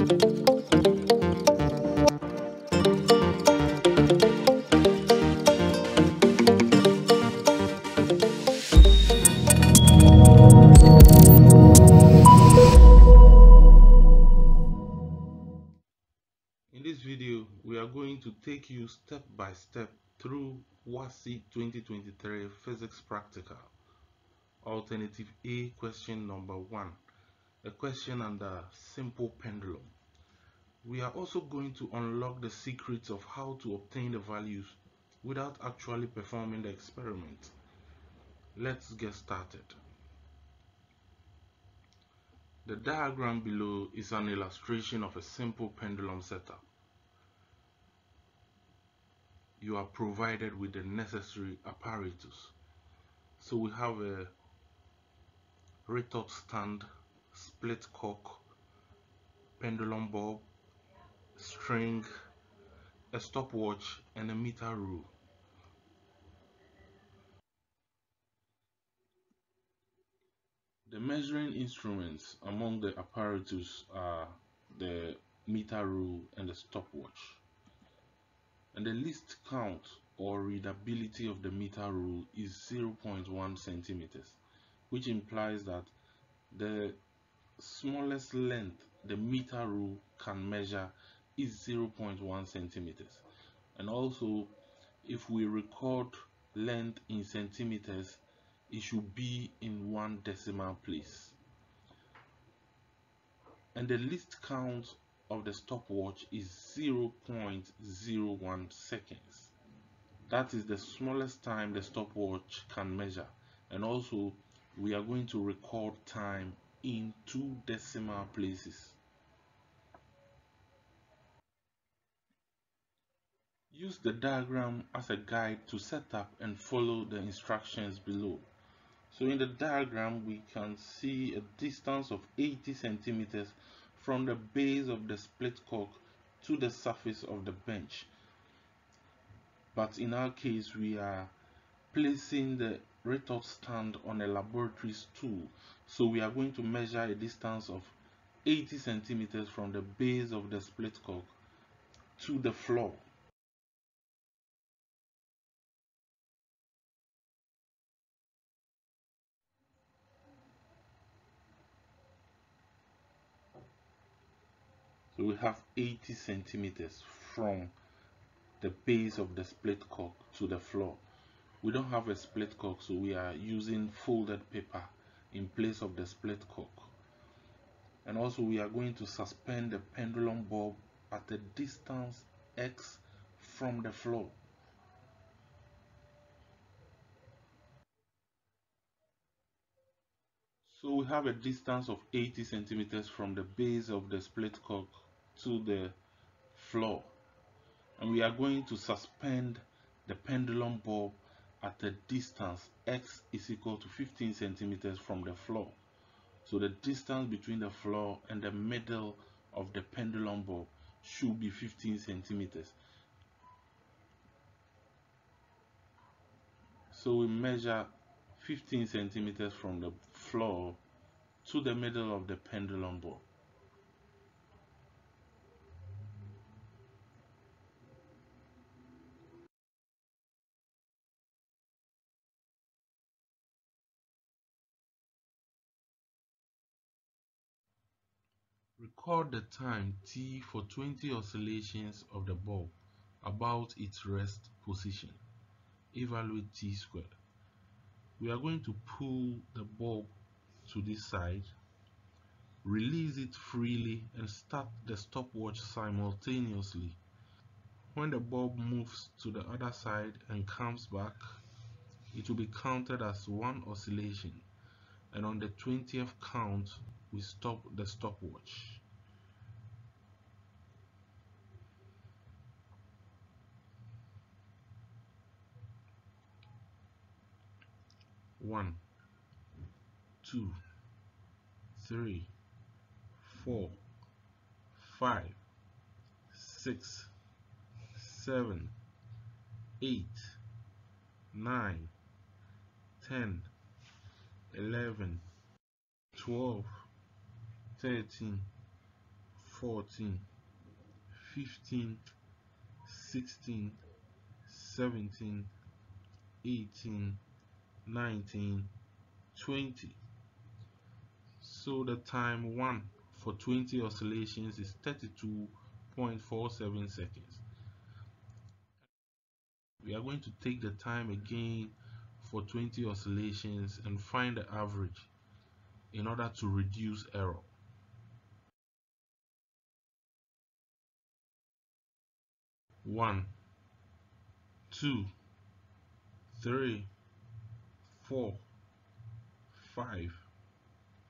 In this video, we are going to take you step by step through WASSCE 2023 Physics Practical. Alternative A, question number 1, a question under simple pendulum. We are also going to unlock the secrets of how to obtain the values without actually performing the experiment. Let's get started. The diagram below is an illustration of a simple pendulum setup. You are provided with the necessary apparatus. So we have a retort stand, split cork, pendulum bulb, string, a stopwatch, and a meter rule. The measuring instruments among the apparatus are the meter rule and the stopwatch. And the least count or readability of the meter rule is 0.1 centimeters, which implies that the smallest length the meter rule can measure is 0.1 centimeters. And also, if we record length in centimeters, it should be in 1 decimal place. And the least count of the stopwatch is 0.01 seconds. That is the smallest time the stopwatch can measure. And also, we are going to record time in 2 decimal places. Use the diagram as a guide to set up and follow the instructions below. So in the diagram, we can see a distance of 80 centimeters from the base of the split cork to the surface of the bench. But in our case, we are placing the retort stand on a laboratory stool. So we are going to measure a distance of 80 centimeters from the base of the split cork to the floor. So we have 80 centimeters from the base of the split cork to the floor. We don't have a split cork, so we are using folded paper in place of the split cork. And also we are going to suspend the pendulum bulb at a distance x from the floor. So we have a distance of 80 centimeters from the base of the split cork to the floor. And we are going to suspend the pendulum bulb at a distance x is equal to 15 centimeters from the floor. So the distance between the floor and the middle of the pendulum bulb should be 15 centimeters. So we measure 15 centimeters from the floor to the middle of the pendulum bulb. Record the time T for 20 oscillations of the bulb about its rest position. Evaluate T squared. We are going to pull the bulb to this side, release it freely, and start the stopwatch simultaneously. When the bulb moves to the other side and comes back, it will be counted as 1 oscillation, and on the 20th count, we stop the stopwatch. One, 2, 3, 4, 5, 6, 7, 8, 9, 10, 11, 12, 13, 14, 15, 16, 17, 18, 19, 20. So the time 1 for 20 oscillations is 32.47 seconds. We are going to take the time again for 20 oscillations and find the average in order to reduce error. 1, 2, 3, 4, 5,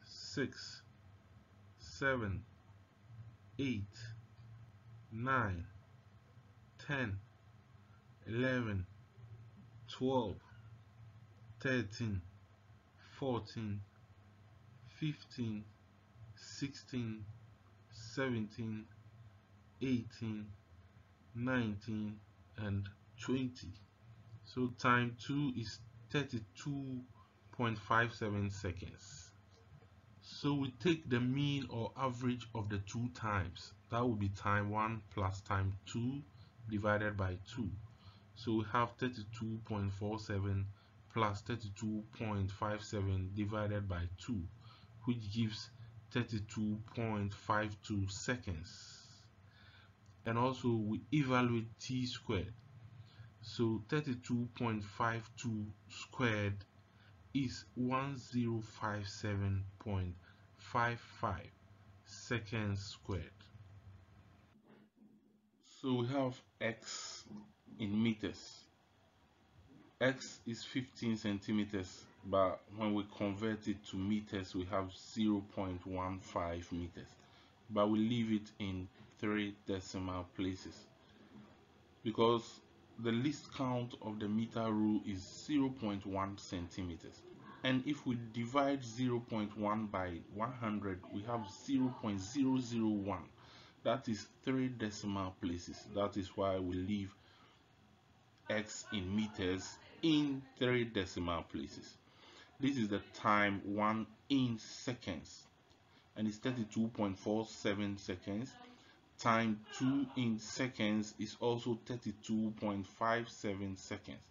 6, 7, 8, 9, 10, 11, 12, 13, 14, 15, 16, 17, 18, 19, and 20. So time 2 is 32.57 seconds. So we take the mean or average of the two times. That will be time 1 plus time 2 divided by 2. So we have 32.47 plus 32.57 divided by 2, which gives 32.52 seconds. And also we evaluate t squared. So 32.52 squared is 1057.55 seconds squared. So we have x in meters. X is 15 centimeters, but when we convert it to meters, we have 0.15 meters. But we leave it in 3 decimal places because the least count of the meter rule is 0.1 centimeters. And if we divide 0.1 by 100, we have 0.001. That is 3 decimal places. That is why we leave x in meters in 3 decimal places. This is the time 1 in seconds, and it's 32.47 seconds. Time 2 in seconds is also 32.57 seconds,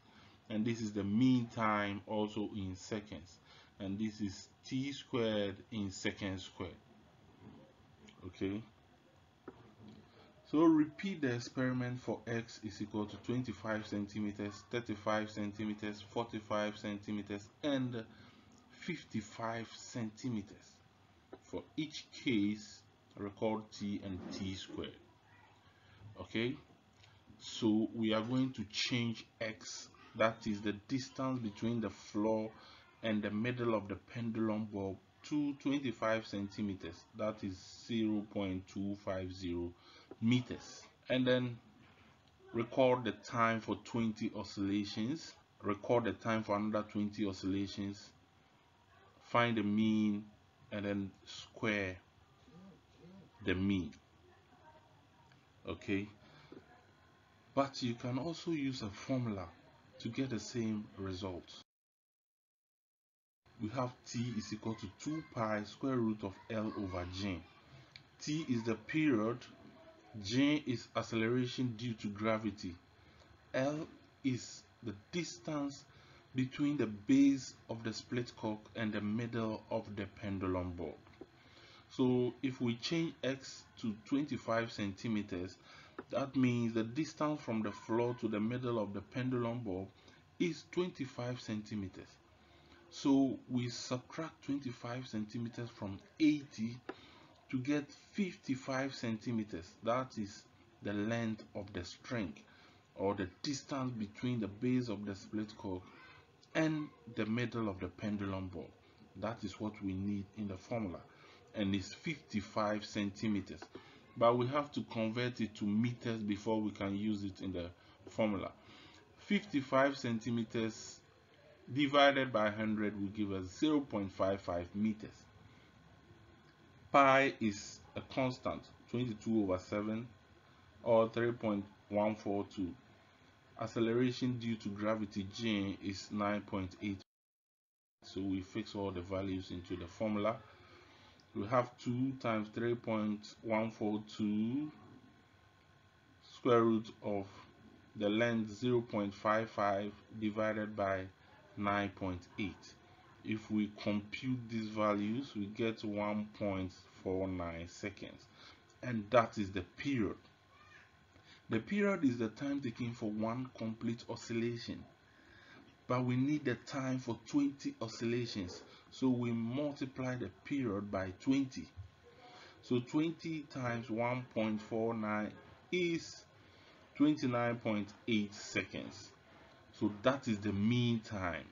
and this is the mean time also in seconds, and this is t squared in seconds squared. Okay, so repeat the experiment for x is equal to 25 centimeters, 35 centimeters, 45 centimeters, and 55 centimeters. For each case, record t and t squared. Okay, so we are going to change x, that is the distance between the floor and the middle of the pendulum bulb, to 25 centimeters, that is 0.250 meters. And then record the time for 20 oscillations, record the time for another 20 oscillations, find the mean, and then square the mean. Okay, but you can also use a formula to get the same result. We have t is equal to 2 pi square root of L over g. T is the period, g is acceleration due to gravity, L is the distance between the base of the split cork and the middle of the pendulum bulb. So if we change x to 25 centimeters, that means the distance from the floor to the middle of the pendulum bulb is 25 centimeters. So we subtract 25 centimeters from 80 to get 55 centimeters. That is the length of the string, or the distance between the base of the split cork and the middle of the pendulum bulb. That is what we need in the formula, and it's 55 centimeters. But we have to convert it to meters before we can use it in the formula. 55 centimeters divided by 100 will give us 0.55 meters. Pi is a constant, 22 over 7, or 3.142. Acceleration due to gravity g is 9.8. So we fix all the values into the formula. We have 2 times 3.142 square root of the length 0.55 divided by 9.8. If we compute these values, we get 1.49 seconds, and that is the period. The period is the time taken for one complete oscillation, but we need the time for 20 oscillations, so we multiply the period by 20. So 20 times 1.49 is 29.8 seconds. So that is the mean time,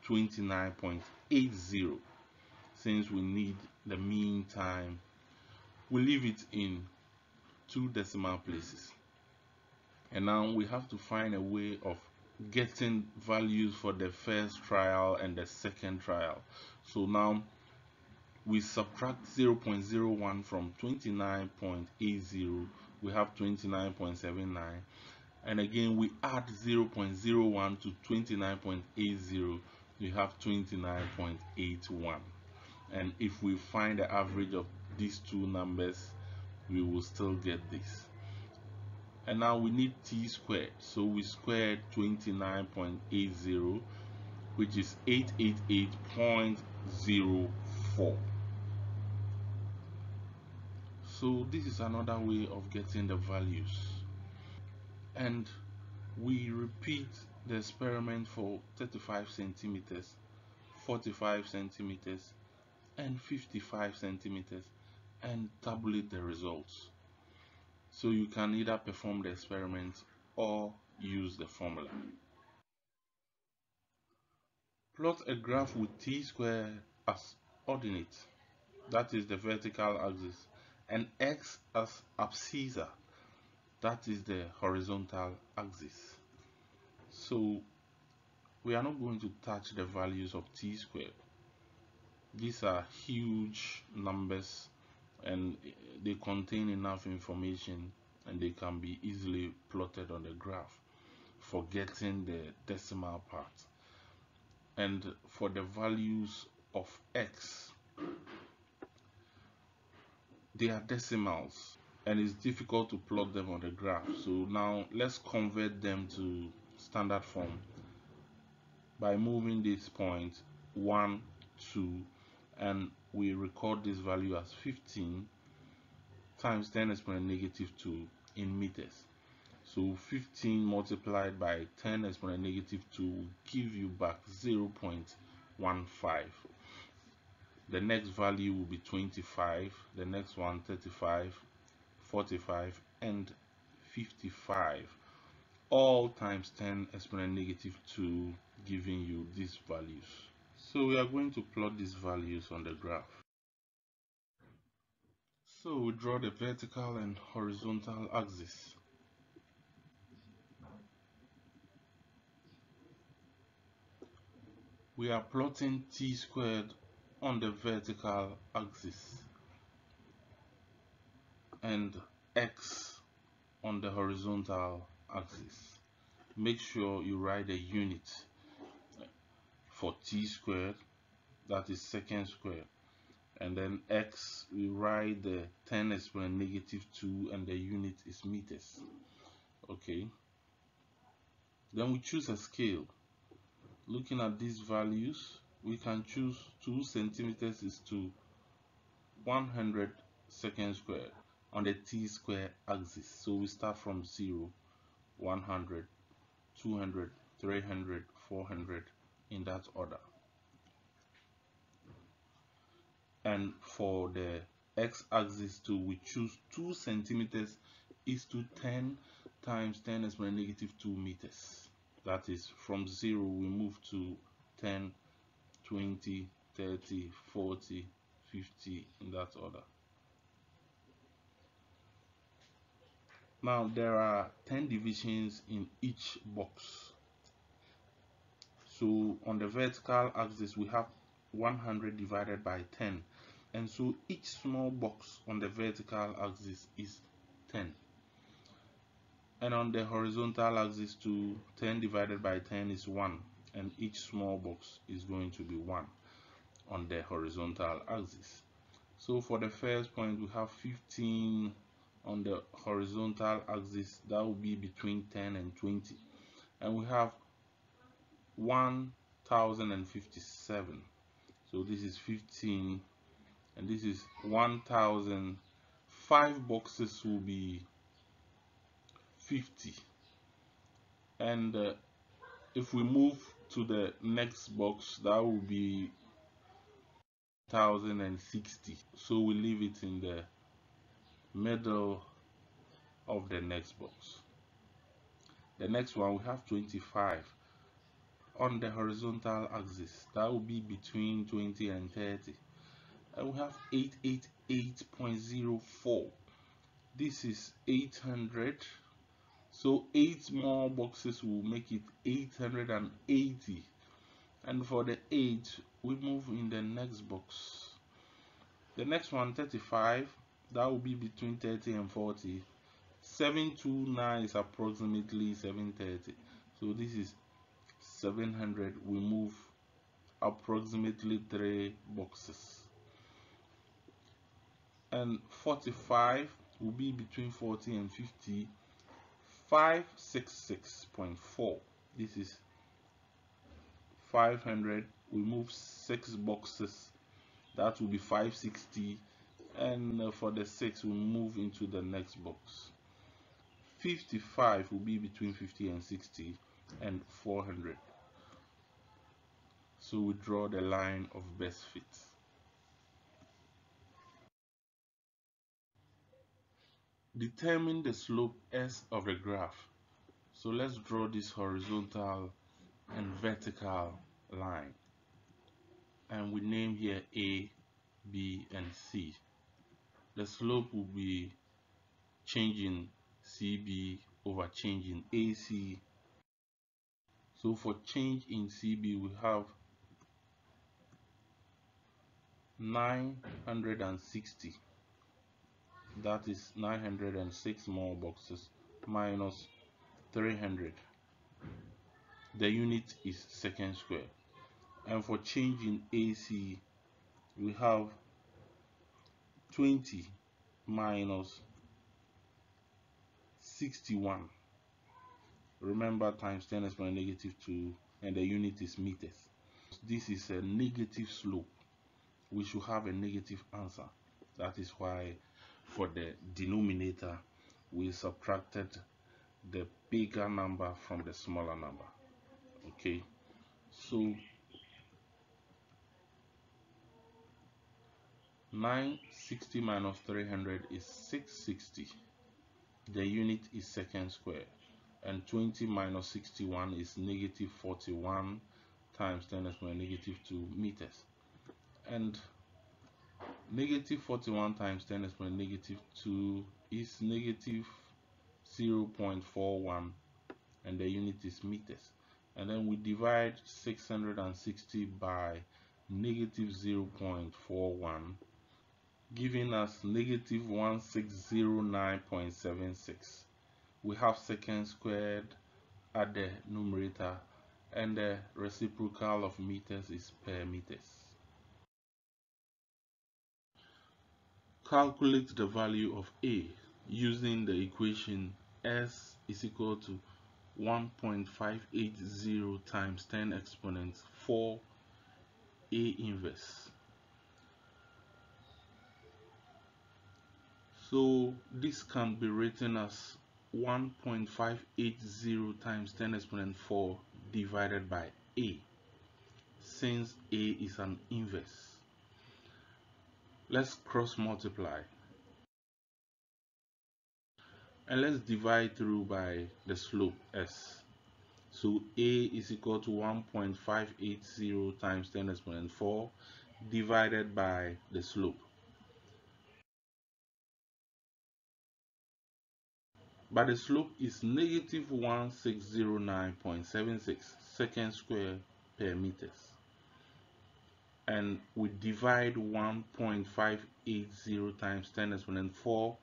29.80. Since we need the mean time, we leave it in 2 decimal places. And now we have to find a way of getting values for the first trial and the second trial. So now we subtract 0.01 from 29.80, we have 29.79, and again we add 0.01 to 29.80, we have 29.81. And if we find the average of these two numbers, we will still get this. And now we need t squared, so we squared 29.80, which is 888.04. So this is another way of getting the values. And we repeat the experiment for 35 centimeters, 45 centimeters, and 55 centimeters, and tabulate the results. So you can either perform the experiment or use the formula. Plot a graph with t squared as ordinate, that is the vertical axis, and x as abscissa, that is the horizontal axis. So we are not going to touch the values of t squared. These are huge numbers and they contain enough information, and they can be easily plotted on the graph, forgetting the decimal part. And for the values of x, they are decimals and it's difficult to plot them on the graph. So now let's convert them to standard form by moving this point 1, 2, and we record this value as 15 times 10 exponent negative 2 in meters. So 15 multiplied by 10 exponent negative 2 will give you back 0.15. The next value will be 25, the next one 35, 45, and 55. All times 10 exponent negative 2, giving you these values. So we are going to plot these values on the graph. So we draw the vertical and horizontal axis. We are plotting t squared on the vertical axis and x on the horizontal axis. Make sure you write the unit for t squared, that is second square, and then x, we write the 10 exponent negative 2 and the unit is meters. Okay, then we choose a scale. Looking at these values, we can choose 2 centimeters is to 100 second squared on the t square axis. So we start from 0, 100, 200, 300, 400 in that order. And for the x-axis too, we choose 2 centimeters is to 10 times 10 exponent negative 2 meters. That is from 0 we move to 10, 20, 30, 40, 50 in that order. Now there are 10 divisions in each box. So on the vertical axis we have 100 divided by 10, and so each small box on the vertical axis is 10, and on the horizontal axis to 10 divided by 10 is 1, and each small box is going to be 1 on the horizontal axis. So for the first point, we have 15 on the horizontal axis, that will be between 10 and 20, and we have 1057. So this is 15 and this is 1000. 5 boxes will be 50, and if we move to the next box, that will be 1060. So we leave it in the middle of the next box. The next one, we have 25 on the horizontal axis, that will be between 20 and 30, and we have 888.04. This is 800, so 8 more boxes will make it 880, and for the 8 we move in the next box. The next one, 35, that will be between 30 and 40. 729 is approximately 730, so this is 700. We move approximately 3 boxes, and 45 will be between 40 and 50. 566.4, this is 500. We move 6 boxes, that will be 560, and for the 6 we move into the next box. 55 will be between 50 and 60, and 400. So we draw the line of best fit. Determine the slope S of the graph. So let's draw this horizontal and vertical line, and we name here A, B, and C. The slope will be change in CB over change in AC. So for change in CB, we have 960. That is 906 more boxes minus 300. The unit is second square. And for change in AC, we have 20 minus 61. Remember, times 10 exponent negative 2, and the unit is meters. This is a negative slope. We should have a negative answer. That is why for the denominator we subtracted the bigger number from the smaller number. Okay, so 960 minus 300 is 660. The unit is second square, and 20 minus 61 is negative 41 times 10 exponent negative 2 meters, and negative 41 times 10 exponent negative 2 is negative 0.41, and the unit is meters. And then we divide 660 by negative 0.41, giving us negative 1609.76. We have seconds squared at the numerator, and the reciprocal of meters is per meters. Calculate the value of A using the equation S is equal to 1.580 times 10 exponent 4 A inverse. So this can be written as 1.580 times 10 exponent 4 divided by A, since A is an inverse. Let's cross multiply, and let's divide through by the slope S. So A is equal to 1.580 times 10 exponent 4 divided by the slope. But the slope is negative 1609.76 seconds square per meters. And we divide 1.580 times 10 exponent 4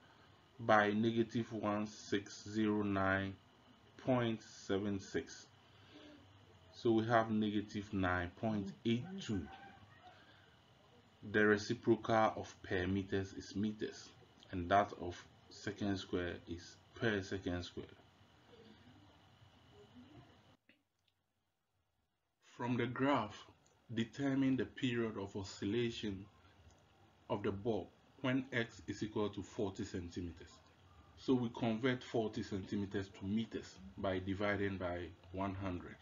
by negative 1609.76. So we have negative 9.82. the reciprocal of per meters is meters, and that of second square is per second square. From the graph, determine the period of oscillation of the bulb when x is equal to 40 centimeters. So we convert 40 centimeters to meters by dividing by 100,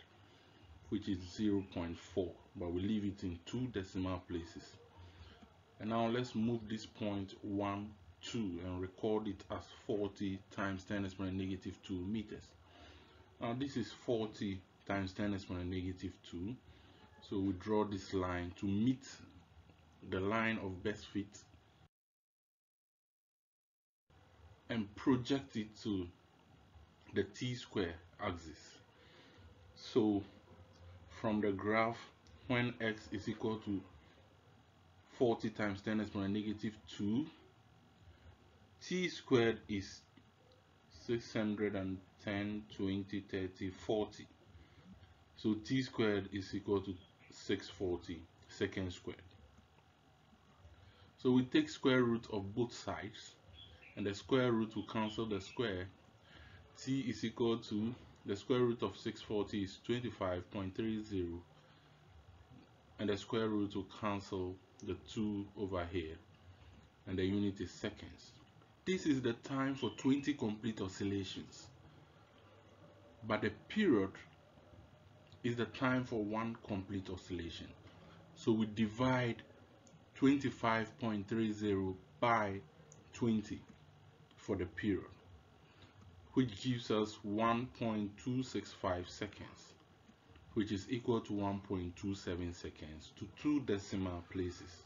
which is 0.4, but we leave it in 2 decimal places. And now let's move this point 1, 2 and record it as 40 times 10 to the negative 2 meters. Now this is 40 times 10 to the negative 2. So we draw this line to meet the line of best fit and project it to the t-square axis. So from the graph, when x is equal to 40 times 10 to the negative 2, t squared is 610, 20, 30, 40. So t squared is equal to 640 second squared. So we take square root of both sides, and the square root will cancel the square. T is equal to, the square root of 640 is 25.30, and the square root will cancel the 2 over here, and the unit is seconds. This is the time for 20 complete oscillations, but the period is the time for 1 complete oscillation. So we divide 25.30 by 20 for the period, which gives us 1.265 seconds, which is equal to 1.27 seconds to 2 decimal places.